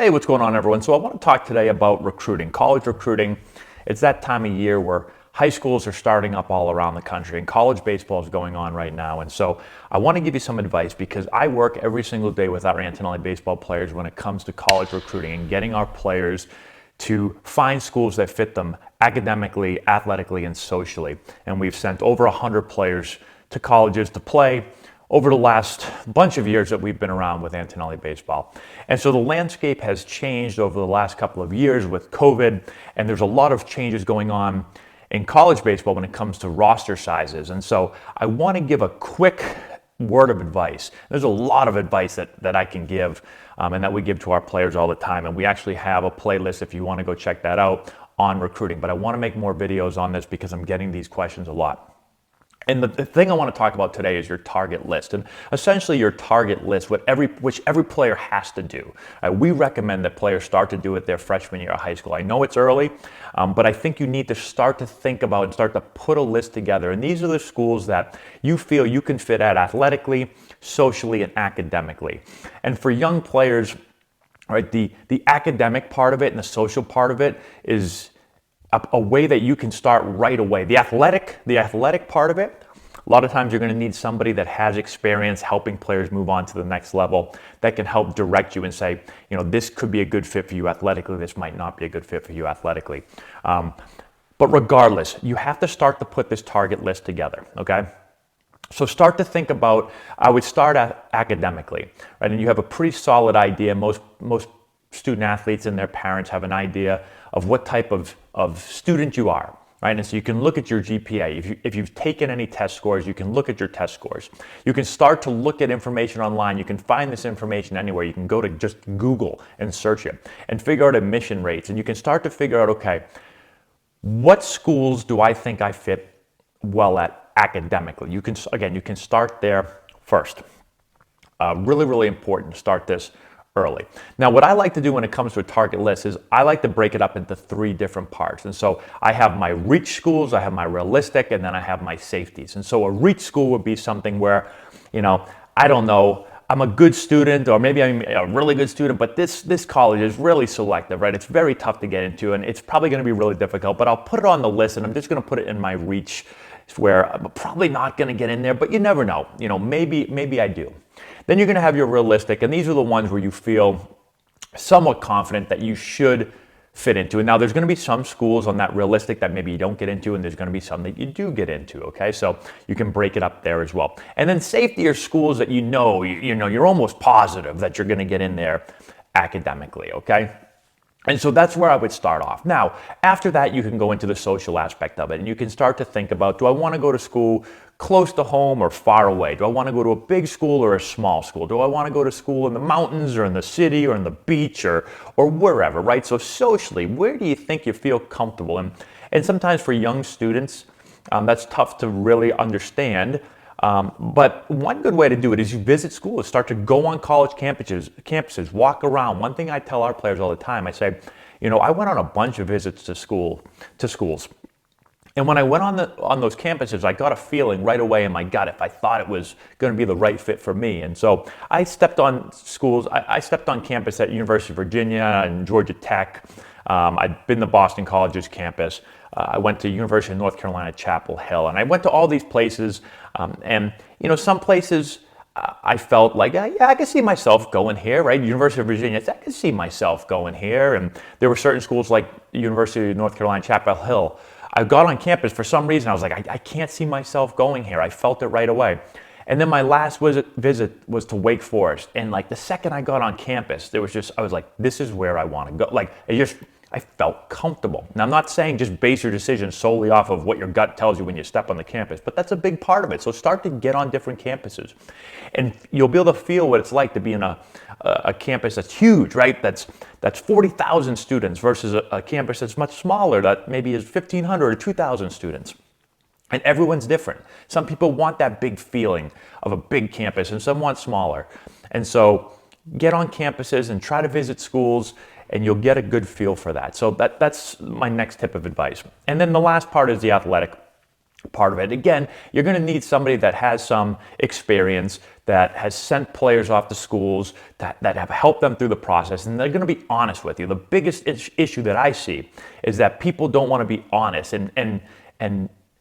Hey, what's going on, everyone? So I want to talk today about recruiting, college recruiting. It's that time of year where high schools are starting up all around the country and college baseball is going on right now. And so I want to give you some advice because I work every single day with our Antonelli baseball players when it comes to college recruiting and getting our players to find schools that fit them academically, athletically, and socially. And we've sent over 100 players to colleges to play over the last bunch of years that we've been around with Antonelli baseball. And so the landscape has changed over the last couple of years with COVID, and there's a lot of changes going on in college baseball when it comes to roster sizes. And so I want to give a quick word of advice. There's a lot of advice that I can give and that we give to our players all the time. And we actually have a playlist if you want to go check that out on recruiting. But I want to make more videos on this because I'm getting these questions a lot. And the thing I want to talk about today is your target list, and essentially your target list, which every player has to do. We recommend that players start to do it their freshman year of high school. I know it's early, but I think you need to start to think about and start to put a list together. And these are the schools that you feel you can fit at athletically, socially, and academically. And for young players, right, the academic part of it and the social part of it is a way that you can start right away. The athletic part of it, a lot of times you're going to need somebody that has experience helping players move on to the next level that can help direct you and say, this could be a good fit for you athletically, this might not be a good fit for you athletically. But regardless, you have to start to put this target list together, okay? So start to think about, I would start academically, right? And you have a pretty solid idea. Most student athletes and their parents have an idea of what type of student you are, right? And so you can look at your GPA. If you've taken any test scores, you can look at your test scores. You can start to look at information online. You can find this information anywhere. You can go to just Google and search it and figure out admission rates. And you can start to figure out, okay, what schools do I think I fit well at academically? You can start there first. Really, really important to start this early. Now, what I like to do when it comes to a target list is I like to break it up into 3 different parts. And so I have my reach schools, I have my realistic, and then I have my safeties. And so a reach school would be something where, I don't know, I'm a good student, or maybe I'm a really good student, but this college is really selective, right? It's very tough to get into, and it's probably going to be really difficult, but I'll put it on the list, and I'm just going to put it in my reach where I'm probably not going to get in there, but you never know. Maybe I do. Then you're going to have your realistic, and these are the ones where you feel somewhat confident that you should fit into. And now there's going to be some schools on that realistic that maybe you don't get into, and there's going to be some that you do get into, okay? So you can break it up there as well. And then safety are schools that you're almost positive that you're going to get in there academically, okay? And so that's where I would start off. Now, after that, you can go into the social aspect of it, and you can start to think about, do I want to go to school close to home or far away? Do I want to go to a big school or a small school? Do I want to go to school in the mountains or in the city or in the beach or wherever, right? So socially, where do you think you feel comfortable? And sometimes for young students, that's tough to really understand. But one good way to do it is you visit schools, start to go on college campuses, walk around. One thing I tell our players all the time, I say, I went on a bunch of visits to schools. And when I went on those campuses, I got a feeling right away in my gut if I thought it was going to be the right fit for me. And so I stepped on schools. I stepped on campus at University of Virginia and Georgia Tech. I'd been to Boston College's campus. I went to University of North Carolina, Chapel Hill. And I went to all these places. And some places I felt like, yeah, I can see myself going here, right? University of Virginia, I can see myself going here. And there were certain schools like University of North Carolina, Chapel Hill. I got on campus for some reason. I was like, I can't see myself going here. I felt it right away. And then my last visit was to Wake Forest. And like the second I got on campus, I was like, this is where I want to go. Like I felt comfortable. Now, I'm not saying just base your decision solely off of what your gut tells you when you step on the campus, but that's a big part of it. So start to get on different campuses. And you'll be able to feel what it's like to be in a campus that's huge, right? That's 40,000 students versus a campus that's much smaller that maybe is 1,500 or 2,000 students. And everyone's different. Some people want that big feeling of a big campus and some want smaller. And so get on campuses and try to visit schools, and you'll get a good feel for that. So that's my next tip of advice. And then the last part is the athletic. part of it. Again, you're going to need somebody that has some experience, that has sent players off to schools, that have helped them through the process, and they're going to be honest with you. The biggest issue that I see is that people don't want to be honest, and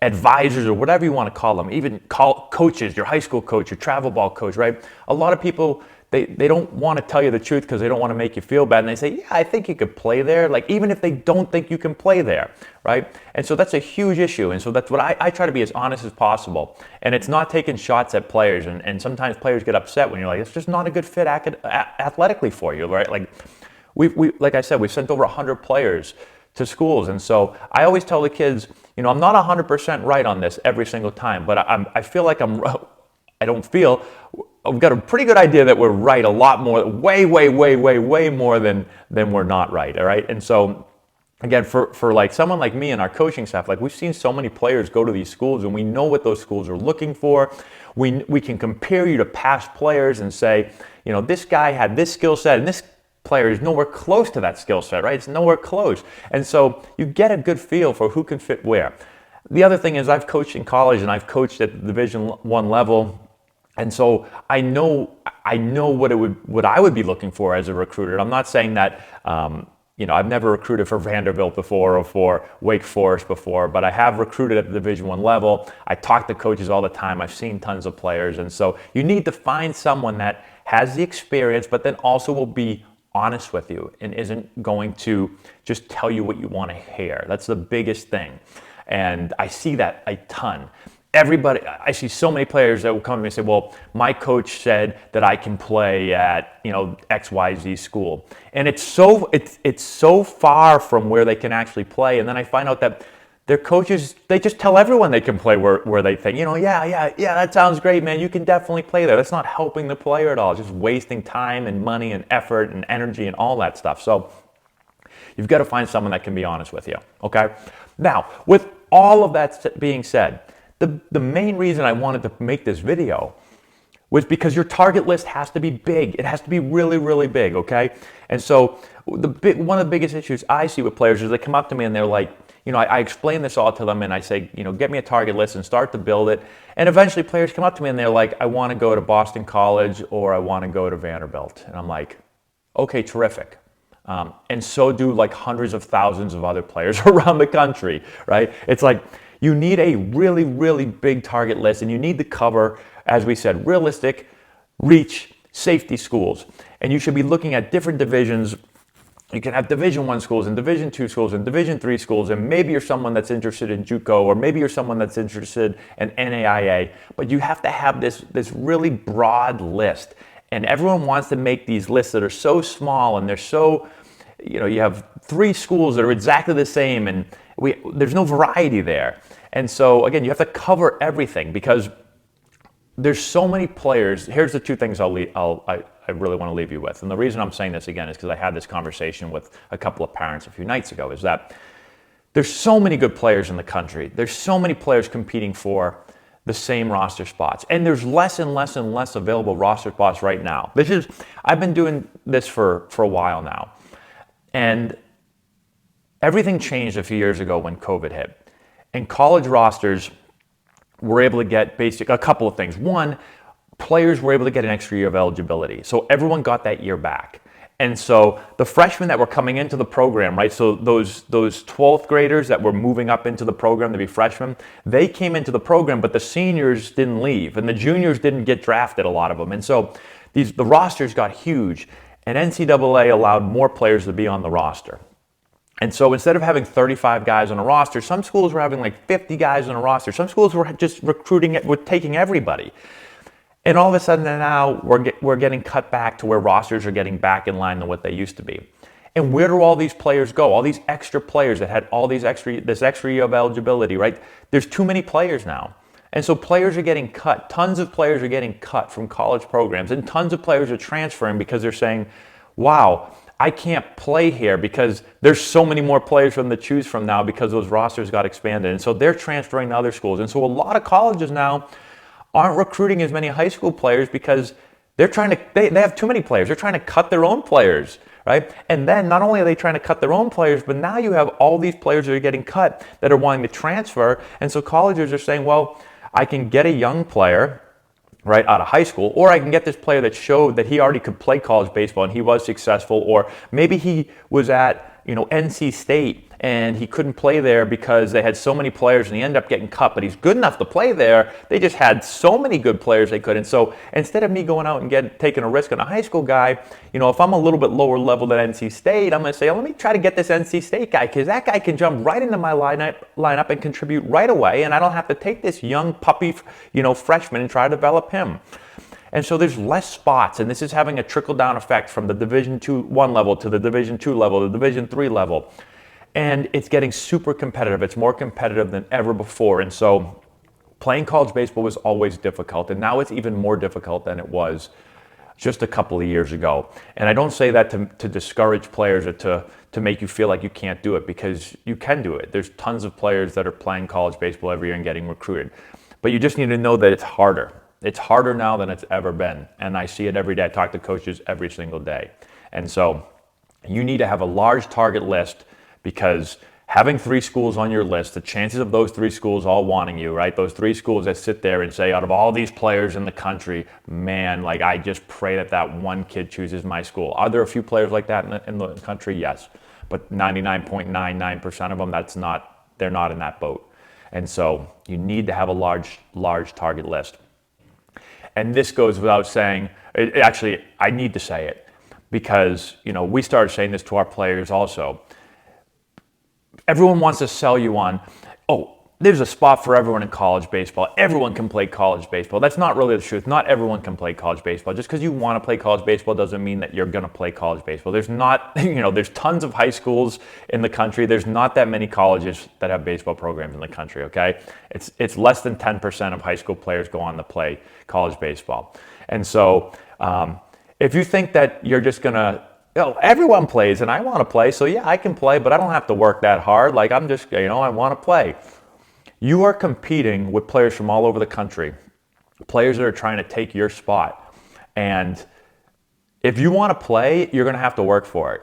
advisors, or whatever you want to call them, even call coaches, your high school coach, your travel ball coach, right? A lot of people, they don't want to tell you the truth because they don't want to make you feel bad. And they say, yeah, I think you could play there. Like, even if they don't think you can play there, right? And so that's a huge issue. And so that's what I try to be as honest as possible. And it's not taking shots at players. And sometimes players get upset when you're like, it's just not a good fit athletically for you, right? Like, like I said, we've sent over 100 players to schools. And so I always tell the kids, I'm not 100% right on this every single time, but I feel like I've got a pretty good idea that we're right a lot more, way more than we're not right, all right? And so, again, for like someone like me and our coaching staff, like, we've seen so many players go to these schools, and we know what those schools are looking for. We can compare you to past players and say, this guy had this skill set, and this player is nowhere close to that skill set, right? It's nowhere close. And so you get a good feel for who can fit where. The other thing is, I've coached in college and I've coached at the Division I level. And so I know what I would be looking for as a recruiter. I'm not saying that, I've never recruited for Vanderbilt before or for Wake Forest before, but I have recruited at the Division I level. I talk to coaches all the time. I've seen tons of players. And so you need to find someone that has the experience, but then also will be honest with you and isn't going to just tell you what you want to hear. That's the biggest thing. And I see that a ton. I see so many players that will come to me and say, well, my coach said that I can play at, XYZ school. And it's so far from where they can actually play. And then I find out that their coaches, they just tell everyone they can play where they think, yeah, that sounds great, man. You can definitely play there. That's not helping the player at all. It's just wasting time and money and effort and energy and all that stuff. So you've got to find someone that can be honest with you, okay? Now, with all of that being said, the main reason I wanted to make this video was because your target list has to be big. It has to be really, really big, okay? And so one of the biggest issues I see with players is they come up to me and they're like, I explain this all to them and I say, get me a target list and start to build it. And eventually players come up to me and they're like, I want to go to Boston College or I want to go to Vanderbilt. And I'm like, okay, terrific. And so do like hundreds of thousands of other players around the country, right? It's like, you need a really, really big target list, and you need to cover, as we said, realistic, reach, safety schools. And you should be looking at different divisions. You can have Division I schools and Division II schools and Division III schools, and maybe you're someone that's interested in JUCO, or maybe you're someone that's interested in NAIA, but you have to have this really broad list. And everyone wants to make these lists that are so small, and they're so, you have 3 schools that are exactly the same, and there's no variety there. And so, again, you have to cover everything because there's so many players. Here's the 2 things I really want to leave you with. And the reason I'm saying this again is because I had this conversation with a couple of parents a few nights ago, is that there's so many good players in the country. There's so many players competing for the same roster spots. And there's less and less and less available roster spots right now. I've been doing this for a while now. And everything changed a few years ago when COVID hit. And college rosters were able to get a couple of things. One, players were able to get an extra year of eligibility. So everyone got that year back. And so the freshmen that were coming into the program, right? So those 12th graders that were moving up into the program to be freshmen, they came into the program, but the seniors didn't leave. And the juniors didn't get drafted, a lot of them. And so the rosters got huge. And NCAA allowed more players to be on the roster. And so instead of having 35 guys on a roster, some schools were having like 50 guys on a roster. Some schools were just taking everybody. And all of a sudden now we're getting cut back to where rosters are getting back in line to what they used to be. And where do all these players go? All these extra players that had all this extra year of eligibility, right? There's too many players now. And so players are getting cut. Tons of players are getting cut from college programs, and tons of players are transferring because they're saying, wow, I can't play here because there's so many more players from to choose from now because those rosters got expanded. And so they're transferring to other schools. And so a lot of colleges now aren't recruiting as many high school players because they have too many players. They're trying to cut their own players, right? And then not only are they trying to cut their own players, but now you have all these players that are getting cut that are wanting to transfer. And so colleges are saying, well, I can get a young player right out of high school, or I can get this player that showed that he already could play college baseball and he was successful, or maybe he was at NC State and he couldn't play there because they had so many players and he ended up getting cut, but he's good enough to play there. They just had so many good players they couldn't. So instead of me going out and taking a risk on a high school guy, if I'm a little bit lower level than NC State, I'm going to say, let me try to get this NC State guy, because that guy can jump right into my lineup and contribute right away, and I don't have to take this young puppy, freshman and try to develop him. And so there's less spots, and this is having a trickle-down effect from the Division 1 level to the Division 2 level, the Division 3 level. And it's getting super competitive. It's more competitive than ever before. And so playing college baseball was always difficult, and now it's even more difficult than it was just a couple of years ago. And I don't say that to discourage players or to make you feel like you can't do it, because you can do it. There's tons of players that are playing college baseball every year and getting recruited. But you just need to know that it's harder. It's harder now than it's ever been. And I see it every day. I talk to coaches every single day. And so you need to have a large target list, because having 3 schools on your list, the chances of those 3 schools all wanting you, right? Those 3 schools that sit there and say, out of all these players in the country, man, I just pray that one kid chooses my school. Are there a few players like that in the country? Yes. But 99.99% of them, they're not in that boat. And so you need to have a large target list. And this goes without saying. Actually, I need to say it, because we started saying this to our players also. Everyone wants to sell you on, there's a spot for everyone in college baseball. Everyone can play college baseball. That's not really the truth. Not everyone can play college baseball. Just because you want to play college baseball doesn't mean that you're going to play college baseball. There's not, there's tons of high schools in the country. There's not that many colleges that have baseball programs in the country, okay? It's less than 10% of high school players go on to play college baseball. And so if you think that you're just going to, everyone plays and I want to play, so yeah, I can play, but I don't have to work that hard. I'm just, I want to play. You are competing with players from all over the country, players that are trying to take your spot. And if you want to play, you're going to have to work for it,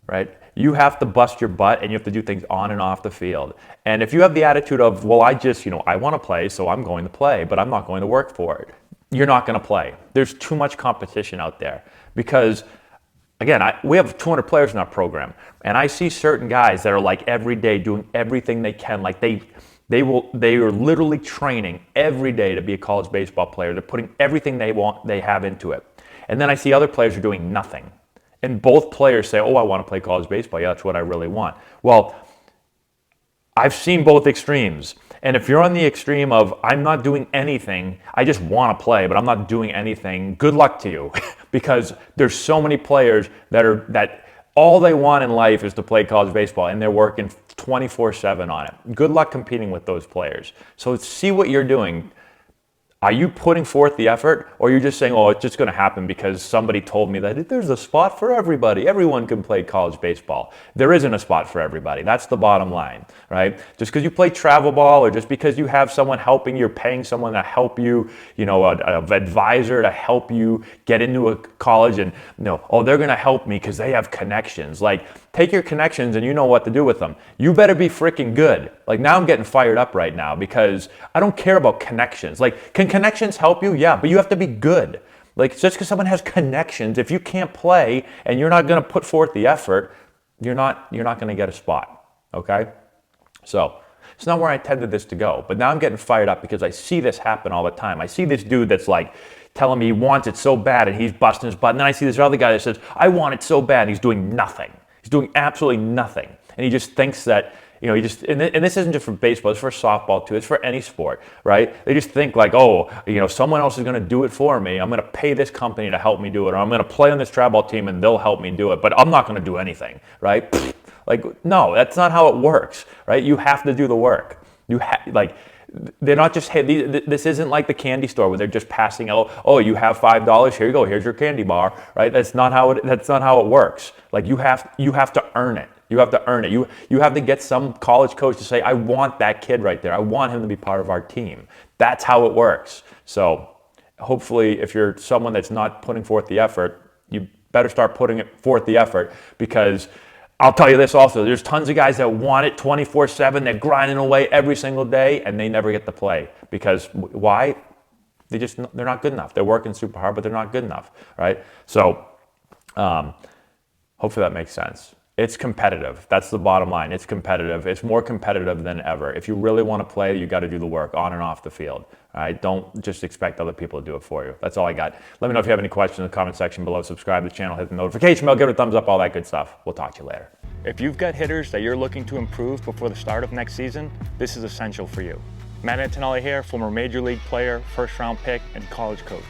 right? You have to bust your butt, and you have to do things on and off the field. And if you have the attitude of, well, I want to play, so I'm going to play, but I'm not going to work for it, you're not going to play. There's too much competition out there, because again, we have 200 players in our program, and I see certain guys that are every day doing everything they can. They are literally training every day to be a college baseball player. They're putting everything they have into it. And then I see other players who are doing nothing. And both players say, I want to play college baseball. Yeah, that's what I really want. Well, I've seen both extremes. And if you're on the extreme of, I'm not doing anything, I just want to play, but I'm not doing anything, good luck to you. Because there's so many players that all they want in life is to play college baseball, and they're working 24/7 on it. Good luck competing with those players. So see what you're doing. Are you putting forth the effort, or are you just saying, it's just going to happen because somebody told me that there's a spot for everybody. Everyone can play college baseball. There isn't a spot for everybody. That's the bottom line, right? Just because you play travel ball, or just because you have someone helping you, you're paying someone to help you, an advisor to help you get into a college, and they're going to help me because they have connections. Take your connections and you know what to do with them. You better be freaking good. Now I'm getting fired up right now, because I don't care about connections. Can connections help you? Yeah, but you have to be good. Just because someone has connections, if you can't play and you're not going to put forth the effort, you're not going to get a spot, okay? So it's not where I intended this to go, but now I'm getting fired up because I see this happen all the time. I see this dude that's telling me he wants it so bad and he's busting his butt, and then I see this other guy that says, I want it so bad, and he's doing nothing. He's doing absolutely nothing. And he just thinks that, and this isn't just for baseball, it's for softball too, it's for any sport, right? They just think someone else is going to do it for me. I'm going to pay this company to help me do it, or I'm going to play on this travel team and they'll help me do it, but I'm not going to do anything, right? No, that's not how it works, right? You have to do the work. They're not just, hey, this isn't like the candy store where they're just passing out, you have $5, here you go, here's your candy bar, right? That's not how it works. You have to earn it. You have to earn it. You have to get some college coach to say, I want that kid right there. I want him to be part of our team. That's how it works. So hopefully, if you're someone that's not putting forth the effort, you better start putting forth the effort, because I'll tell you this also, there's tons of guys that want it 24/7, they're grinding away every single day, and they never get to play. Because why? They're not good enough. They're working super hard, but they're not good enough, right? So hopefully that makes sense. It's competitive. That's the bottom line. It's competitive. It's more competitive than ever. If you really want to play, you got to do the work on and off the field. All right? Don't just expect other people to do it for you. That's all I got. Let me know if you have any questions in the comment section below. Subscribe to the channel, hit the notification bell, give it a thumbs up, all that good stuff. We'll talk to you later. If you've got hitters that you're looking to improve before the start of next season, this is essential for you. Matt Antonelli here, former Major League player, first-round pick, and college coach.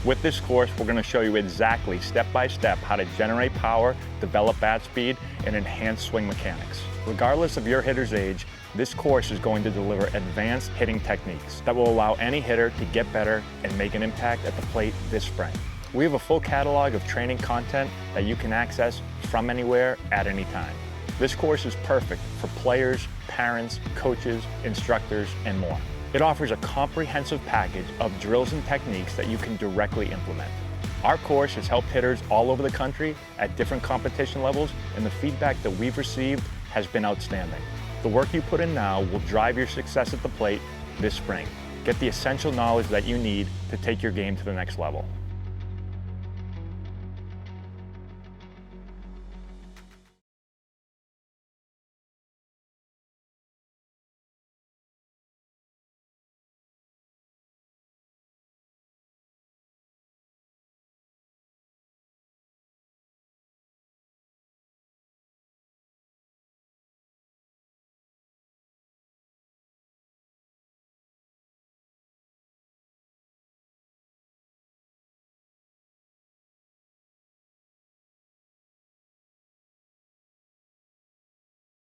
With this course, we're going to show you exactly, step-by-step, how to generate power, develop bat speed, and enhance swing mechanics. Regardless of your hitter's age, this course is going to deliver advanced hitting techniques that will allow any hitter to get better and make an impact at the plate this spring. We have a full catalog of training content that you can access from anywhere at any time. This course is perfect for players, parents, coaches, instructors, and more. It offers a comprehensive package of drills and techniques that you can directly implement. Our course has helped hitters all over the country at different competition levels, and the feedback that we've received has been outstanding. The work you put in now will drive your success at the plate this spring. Get the essential knowledge that you need to take your game to the next level.